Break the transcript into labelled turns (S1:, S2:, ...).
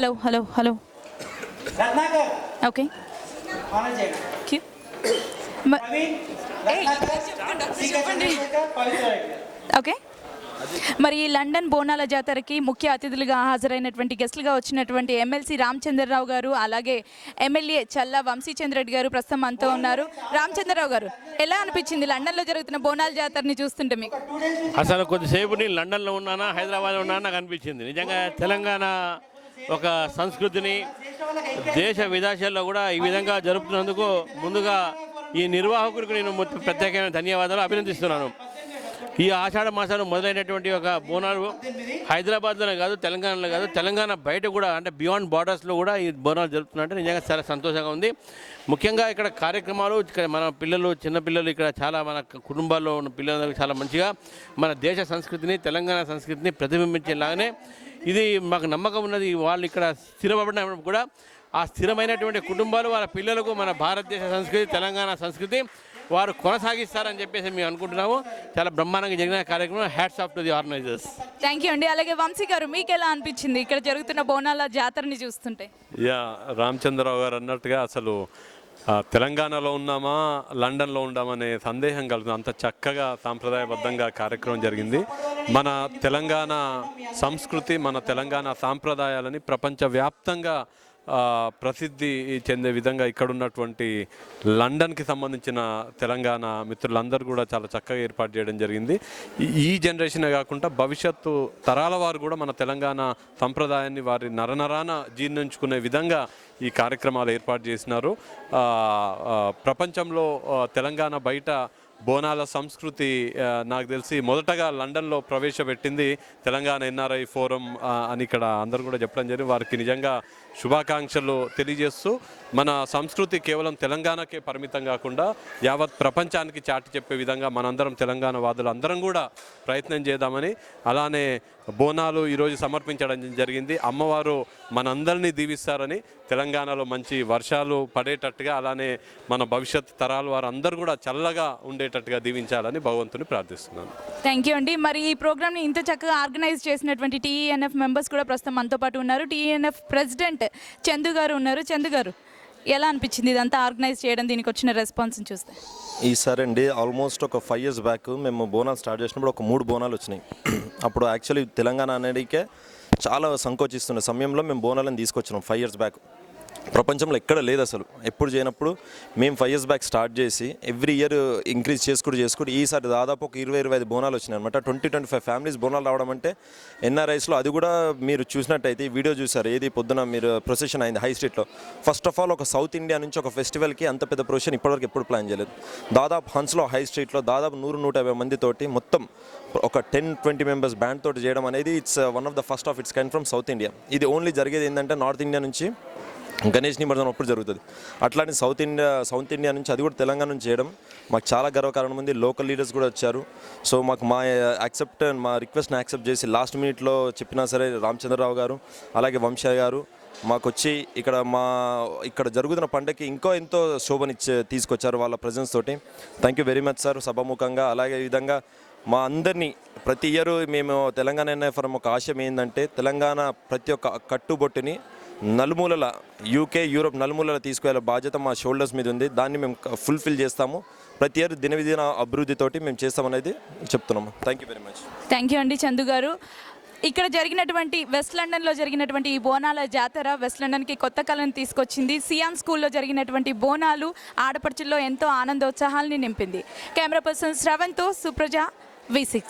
S1: Hello hello hello
S2: Ratnakar
S1: okay
S2: honour చేయండి.
S1: Queue
S2: Praveen,
S1: ఏయ్,
S2: రత్నాకర్, చెప్పండి. పవిత్ర రెడ్డి.
S1: ఓకే మరి ఈ లండన్ బోనాల జాతరకి ముఖ్య అతిథులుగా హాజరైనటువంటి గెస్టులుగా వచ్చినటువంటి ఎమ్మెల్సీ రామచంద్రరావు గారు, అలాగే ఎమ్మెల్యే చల్లా వంశీచంద్రెడ్డి గారు ప్రస్తుతం మనతో ఉన్నారు. రామచంద్రరావు గారు, ఎలా అనిపించింది లండన్లో జరుగుతున్న బోనాల జాతరని చూస్తుంటే మీకు?
S3: అసలు కొద్దిసేపు నేను లండన్లో ఉన్నానా హైదరాబాద్లో ఉన్నానా నాకు అనిపించింది. నిజంగా తెలంగాణ ఒక సంస్కృతిని దేశ విదేశాల్లో కూడా ఈ విధంగా జరుపుతున్నందుకు ముందుగా ఈ నిర్వాహకులకు నేను ప్రత్యేకమైన ధన్యవాదాలు అభినందిస్తున్నాను. ఈ ఆషాఢ మాసాలు మొదలైనటువంటి ఒక బోనాలు హైదరాబాద్లోనే కాదు, తెలంగాణలో కాదు, తెలంగాణ బయట కూడా అంటే బియాండ్ బార్డర్స్లో కూడా ఈ బోనాలు జరుపుతున్నట్టు నిజంగా చాలా సంతోషంగా ఉంది. ముఖ్యంగా ఇక్కడ కార్యక్రమాలు ఇక్కడ మన పిల్లలు చిన్నపిల్లలు ఇక్కడ చాలా మన కుటుంబాల్లో ఉన్న పిల్లలందరికీ చాలా మంచిగా మన దేశ సంస్కృతిని తెలంగాణ సంస్కృతిని ప్రతిబింబించేలాగానే ఇది మాకు నమ్మకం ఉన్నది. వాళ్ళు ఇక్కడ స్థిరపడినప్పుడు కూడా ఆ స్థిరమైనటువంటి కుటుంబాలు వాళ్ళ పిల్లలకు మన భారతదేశ సంస్కృతి తెలంగాణ సంస్కృతి వారు కొనసాగిస్తారని చెప్పేసి మేము అనుకుంటున్నాము. చాలా బ్రహ్మాండంగా జరిగిన కార్యక్రమం. Hats off to the organisers.
S1: Thank you అండి. అలాగే వంశీ గారు, మీకు ఎలా అనిపించింది ఇక్కడ జరుగుతున్న బోనాల జాతరని చూస్తుంటే?
S4: రామచంద్రరావు గారు అన్నట్టుగా అసలు తెలంగాణలో ఉన్నామా లండన్లో ఉన్నామనే సందేహం కలుగుతుంది. అంత చక్కగా సాంప్రదాయబద్ధంగా కార్యక్రమం జరిగింది. మన తెలంగాణ సంస్కృతి మన తెలంగాణ సాంప్రదాయాలని ప్రపంచవ్యాప్తంగా ప్రసిద్ధి చెందే విధంగా ఇక్కడ ఉన్నటువంటి లండన్కి సంబంధించిన తెలంగాణ మిత్రులందరూ కూడా చాలా చక్కగా ఏర్పాటు చేయడం జరిగింది. ఈ జనరేషనే కాకుండా భవిష్యత్తు తరాల వారు కూడా మన తెలంగాణ సంప్రదాయాన్ని వారి నరనరాన జీర్ణించుకునే విధంగా ఈ కార్యక్రమాలు ఏర్పాటు చేసినారు. ప్రపంచంలో తెలంగాణ బయట బోనాల సంస్కృతి నాకు తెలిసి మొదటగా లండన్లో ప్రవేశపెట్టింది తెలంగాణ ఎన్ఆర్ఐ ఫోరం అని ఇక్కడ అందరూ కూడా చెప్పడం జరిగింది. వారికి నిజంగా శుభాకాంక్షలు తెలియజేస్తూ మన సంస్కృతి కేవలం తెలంగాణకే పరిమితం కాకుండా యావత్ ప్రపంచానికి చాటి చెప్పే విధంగా మనందరం తెలంగాణ వాదులు అందరం కూడా ప్రయత్నం చేద్దామని, అలానే బోనాలు ఈరోజు సమర్పించడం జరిగింది. అమ్మవారు మనందరినీ దీవిస్తారని, తెలంగాణలో మంచి వర్షాలు పడేటట్టుగా, అలానే మన భవిష్యత్ తరాలు వారు అందరూ కూడా చల్లగా ఉండేటట్టుగా దీవించాలని భగవంతుని ప్రార్థిస్తున్నాను.
S1: థ్యాంక్ యూ అండి. మరి ఈ ప్రోగ్రామ్ని ఇంత చక్కగా ఆర్గనైజ్ చేసినటువంటి టీఈఎన్ఎఫ్ మెంబర్స్ కూడా ప్రస్తుతం మనతో పాటు ఉన్నారు. టీఈఎన్ఎఫ్ ప్రెసిడెంట్ చందు గారు ఉన్నారు. చందు గారు, ఎలా అనిపించింది ఇదంతా ఆర్గనైజ్ చేయడం, దీనికి వచ్చిన రెస్పాన్స్ని చూస్తే?
S5: ఈసారి అండి ఆల్మోస్ట్ ఒక 5 years బ్యాక్ మేము బోనాలు స్టార్ట్ చేసినప్పుడు ఒక 3 బోనాలు వచ్చినాయి. అప్పుడు యాక్చువల్లీ తెలంగాణ అనేదికే చాలా సంకోచిస్తున్న సమయంలో మేము బోనాలను తీసుకొచ్చినాం 5 years బ్యాక్. ప్రపంచంలో ఎక్కడ లేదు అసలు, ఎప్పుడు చేయనప్పుడు మేము 5 years బ్యాక్ స్టార్ట్ చేసి ఎవ్రీ ఇయర్ ఇంక్రీజ్ చేసుకుంటూ ఈసారి దాదాపు ఒక 20-25 బోనాలు వచ్చినాయి అనమాట. 20-25 ఫ్యామిలీస్ బోనాలు రావడం అంటే ఎన్ఆర్ఐస్లో అది కూడా మీరు చూసినట్టయితే వీడియో చూసారు, ఏది పొద్దున మీరు ప్రొసెషన్ అయింది హై స్ట్రీట్లో. ఫస్ట్ ఆఫ్ ఆల్ ఒక సౌత్ ఇండియా నుంచి ఒక ఫెస్టివల్కి అంత పెద్ద ప్రొసెషన్ ఇప్పటివరకు ఎప్పుడు ప్లాన్ చేయలేదు. దాదాపు హన్స్లో హై స్ట్రీట్లో దాదాపు 100-150 మందితోటి మొత్తం ఒక 10-20 మెంబర్స్ బ్యాండ్ తోటి చేయడం అనేది it's one of the first of it's kind from south India. ఇది ఓన్లీ జరిగేది ఏంటంటే నార్త్ ఇండియా నుంచి గణేష్ నిమజ్జనం అప్పుడు జరుగుతుంది. అట్లాంటి సౌత్ ఇండియా నుంచి అది కూడా తెలంగాణ నుంచి చేయడం మాకు చాలా గర్వకారణం ఉంది. లోకల్ లీడర్స్ కూడా వచ్చారు. సో మాకు మా రిక్వెస్ట్ని యాక్సెప్ట్ చేసి లాస్ట్ మినిట్లో చెప్పినా సరే రామచంద్రరావు గారు అలాగే వంశీ గారు మాకు వచ్చి ఇక్కడ జరుగుతున్న పండగకి ఎంతో శోభని తీసుకొచ్చారు వాళ్ళ ప్రజెన్స్ తోటి. Thank you very much sir సభాముఖంగా. అలాగే ఈ విధంగా మా అందరినీ ప్రతి ఇయర్ మేము తెలంగాణ ఎన్ఐఎఫ్ఎం ఒక ఆశయం ఏంటంటే తెలంగాణ ప్రతి ఒక్క కట్టుబొట్టుని నలుమూలల యూకే యూరోప్ నలుమూలల తీసుకువెళ్ళే బాధ్యత మా షోల్డర్స్ మీద ఉంది. దాన్ని మేము ఫుల్ఫిల్ చేస్తాము. ప్రతి ఇయర్ దినవిదిన అభివృద్ధితోటి మేము చేస్తామనేది చెప్తున్నాము. Thank you very much.
S1: Thank you అండి చందు గారు. ఇక్కడ జరిగినటువంటి వెస్ట్ లండన్లో జరిగినటువంటి ఈ బోనాల జాతర వెస్ట్ లండన్కి కొత్త కళను తీసుకొచ్చింది. సియాన్ స్కూల్లో జరిగినటువంటి బోనాలు ఆడపడుచుల్లో ఎంతో ఆనందోత్సాహాల్ని నింపింది. కెమెరా పర్సన్ శ్రవణ్తో సుప్రజ, V6.